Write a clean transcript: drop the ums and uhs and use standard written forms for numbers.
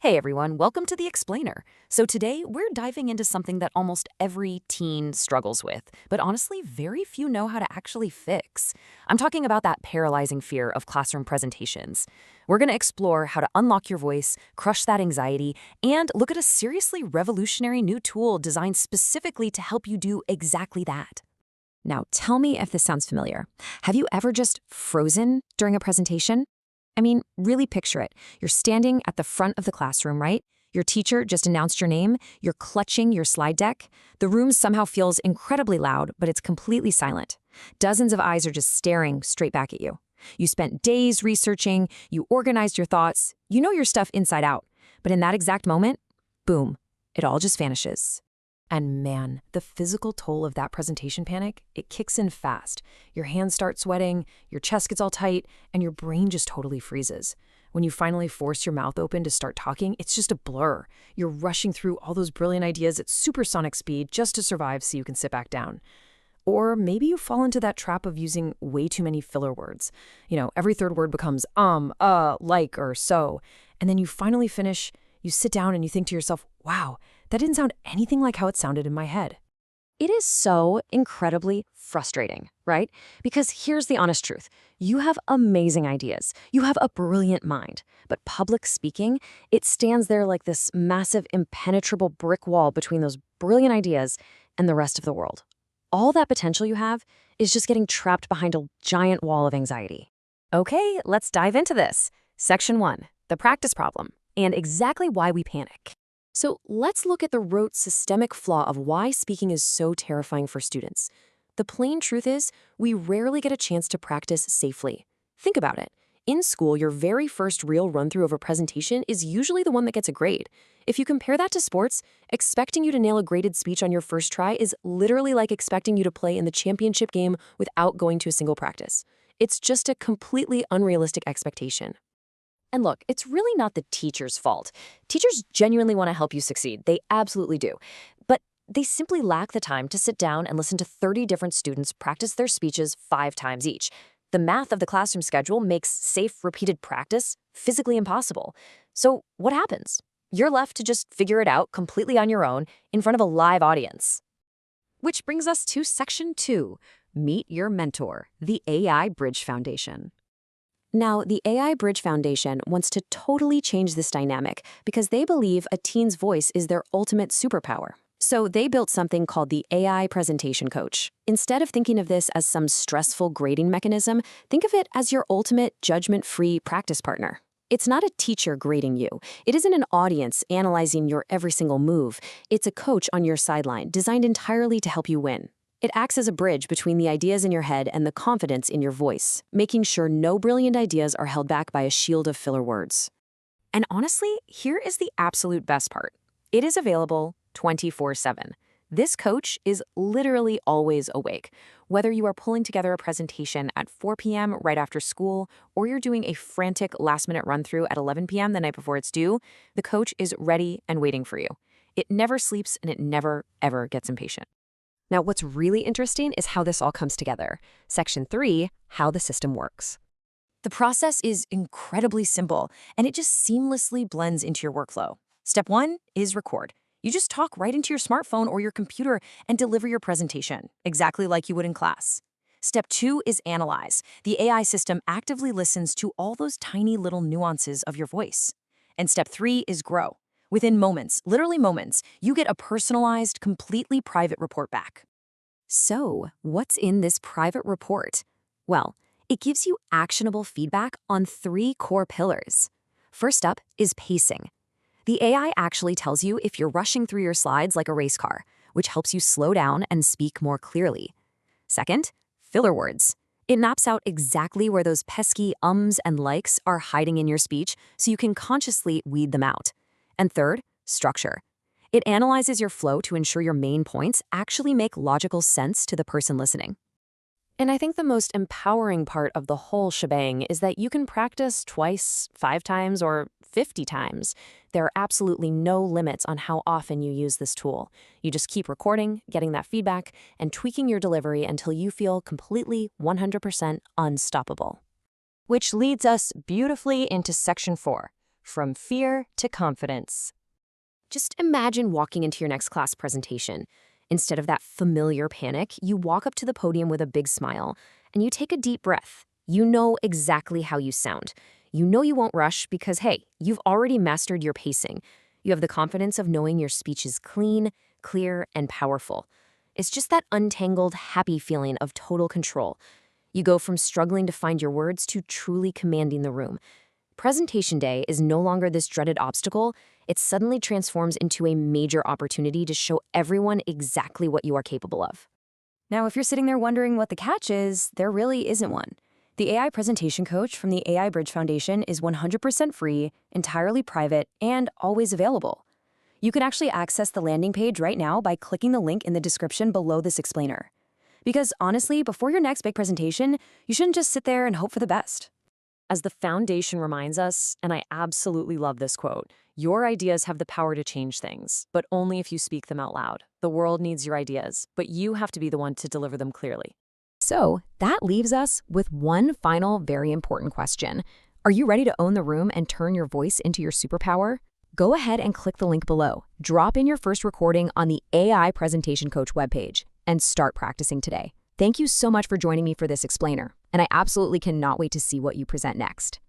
Hey everyone, welcome to The Explainer. So today we're diving into something that almost every teen struggles with, but honestly very few know how to actually fix. I'm talking about that paralyzing fear of classroom presentations. We're going to explore how to unlock your voice, crush that anxiety, and look at a seriously revolutionary new tool designed specifically to help you do exactly that. Now, tell me if this sounds familiar. Have you ever just frozen during a presentation? I mean, really picture it. You're standing at the front of the classroom, right? Your teacher just announced your name. You're clutching your slide deck. The room somehow feels incredibly loud, but it's completely silent. Dozens of eyes are just staring straight back at you. You spent days researching. You organized your thoughts. You know your stuff inside out. But in that exact moment, boom, it all just vanishes. And man, the physical toll of that presentation panic, it kicks in fast. Your hands start sweating, your chest gets all tight, and your brain just totally freezes. When you finally force your mouth open to start talking, it's just a blur. You're rushing through all those brilliant ideas at supersonic speed just to survive so you can sit back down. Or maybe you fall into that trap of using way too many filler words. Every third word becomes like, or so. And then you finally finish, you sit down and you think to yourself, wow, that didn't sound anything like how it sounded in my head. It is so incredibly frustrating, right? Because here's the honest truth. You have amazing ideas. You have a brilliant mind. But public speaking, it stands there like this massive, impenetrable brick wall between those brilliant ideas and the rest of the world. All that potential you have is just getting trapped behind a giant wall of anxiety. Okay, let's dive into this. Section 1, the practice problem, and exactly why we panic. So let's look at the root systemic flaw of why speaking is so terrifying for students. The plain truth is, we rarely get a chance to practice safely. Think about it. In school, your very first real run-through of a presentation is usually the one that gets a grade. If you compare that to sports, expecting you to nail a graded speech on your first try is literally like expecting you to play in the championship game without going to a single practice. It's just a completely unrealistic expectation. And look, it's really not the teacher's fault. Teachers genuinely want to help you succeed. They absolutely do. But they simply lack the time to sit down and listen to 30 different students practice their speeches 5 times each. The math of the classroom schedule makes safe, repeated practice physically impossible. So what happens? You're left to just figure it out completely on your own in front of a live audience. Which brings us to Section 2, Meet Your Mentor, the AI Bridge Foundation. Now, the AI Bridge Foundation wants to totally change this dynamic because they believe a teen's voice is their ultimate superpower. So they built something called the AI Presentation Coach. Instead of thinking of this as some stressful grading mechanism, think of it as your ultimate judgment-free practice partner. It's not a teacher grading you. It isn't an audience analyzing your every single move. It's a coach on your sideline designed entirely to help you win. It acts as a bridge between the ideas in your head and the confidence in your voice, making sure no brilliant ideas are held back by a shield of filler words. And honestly, here is the absolute best part. It is available 24/7. This coach is literally always awake. Whether you are pulling together a presentation at 4 p.m. right after school, or you're doing a frantic last-minute run-through at 11 p.m. the night before it's due, the coach is ready and waiting for you. It never sleeps and it never, ever gets impatient. Now, what's really interesting is how this all comes together. Section 3, how the system works. The process is incredibly simple, and it just seamlessly blends into your workflow. Step 1 is record. You just talk right into your smartphone or your computer and deliver your presentation, exactly like you would in class. Step 2 is analyze. The AI system actively listens to all those tiny little nuances of your voice. And step 3 is grow. Within moments, literally moments, you get a personalized, completely private report back. So, what's in this private report? Well, it gives you actionable feedback on 3 core pillars. First up is pacing. The AI actually tells you if you're rushing through your slides like a race car, which helps you slow down and speak more clearly. Second, filler words. It maps out exactly where those pesky ums and likes are hiding in your speech so you can consciously weed them out. And third, structure. It analyzes your flow to ensure your main points actually make logical sense to the person listening. And I think the most empowering part of the whole shebang is that you can practice twice, 5 times, or 50 times. There are absolutely no limits on how often you use this tool. You just keep recording, getting that feedback, and tweaking your delivery until you feel completely 100% unstoppable. Which leads us beautifully into Section 4. from fear to confidence. Just imagine walking into your next class presentation. Instead of that familiar panic, you walk up to the podium with a big smile, and you take a deep breath. You know exactly how you sound. You know you won't rush because, hey, you've already mastered your pacing. You have the confidence of knowing your speech is clean, clear, and powerful. It's just that untangled, happy feeling of total control. You go from struggling to find your words to truly commanding the room. Presentation day is no longer this dreaded obstacle. It suddenly transforms into a major opportunity to show everyone exactly what you are capable of. Now, if you're sitting there wondering what the catch is, there really isn't one. The AI Presentation Coach from the AI Bridge Foundation is 100% free, entirely private, and always available. You can actually access the landing page right now by clicking the link in the description below this explainer. Because honestly, before your next big presentation, you shouldn't just sit there and hope for the best. As the foundation reminds us, and I absolutely love this quote, your ideas have the power to change things, but only if you speak them out loud. The world needs your ideas, but you have to be the one to deliver them clearly. So that leaves us with one final very important question. Are you ready to own the room and turn your voice into your superpower? Go ahead and click the link below. Drop in your first recording on the AI Presentation Coach webpage and start practicing today. Thank you so much for joining me for this explainer, and I absolutely cannot wait to see what you present next.